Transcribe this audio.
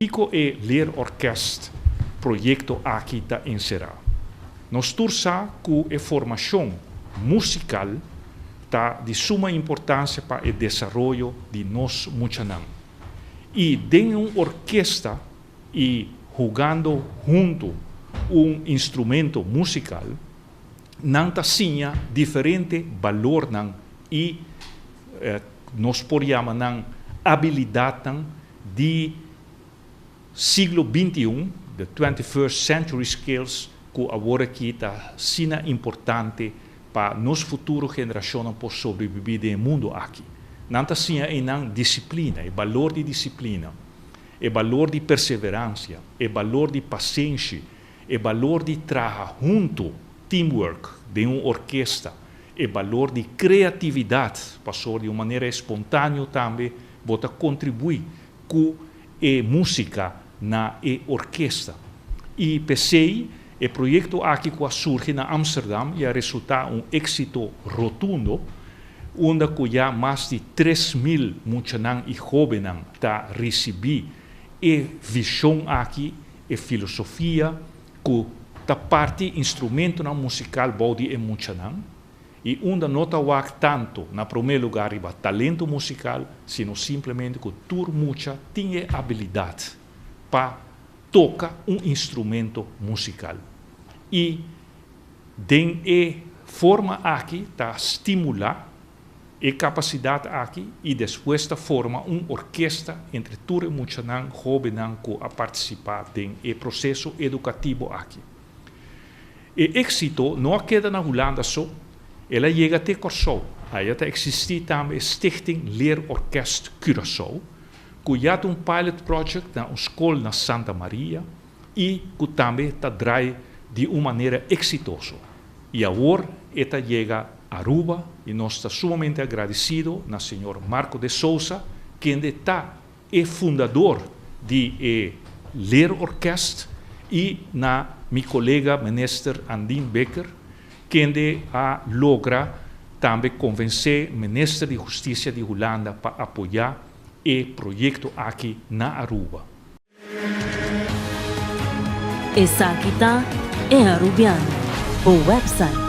Pico e leerorkest proyecto aqui está encerrado. Nós tursa que a formação musical está de suma importância para o desenvolvimento de nós muchanã. E dentro de uma orquestra e jogando junto instrumento musical, não tinha diferente valor e nós podemos chamar habilidade de siglo XXI, the 21st century skills, que agora aqui está sendo importante para nos futuras gerações por sobreviver no mundo aqui. Não tinha uma disciplina, o valor de disciplina, o valor de perseverança, o valor de paciência, o valor de trabalhar junto, teamwork, de uma orquestra, o valor de criatividade, passou de uma maneira espontânea também, bota contribuir com a música na orquestra. E pensei, o projeto aqui que surge na Amsterdam e resulta êxito rotundo, onde já mais de 3.000 muchanã e jovens está recebendo a visão aqui, a filosofia, que está parte instrumento musical body e muchanã, e onde não está tanto, na primeiro lugar, o talento musical, sino simplesmente que tur mucha tem habilidade para tocar instrumento musical. E den forma aqui está estimular a capacidade aqui e depois forma uma orquestra entre tur e muchanã, jovens que a participar do processo educativo aqui. O êxito não queda na Holanda só, ela chega até Curaçao. Aí existe também a Stichting Leerorkest Curaçao, que já tem pilot project na escola na Santa Maria e que também está draaien de uma maneira exitosa. E agora, esta chega a Aruba e nós estamos sumamente agradecidos na senhor Marco de Souza, que está o fundador de Leerorkest, e na meu colega minister Andine Becker, que logra também convencer o ministro de Justiça de Holanda para apoiar o projeto aqui na Aruba. Essa aqui está em Arubiano, o website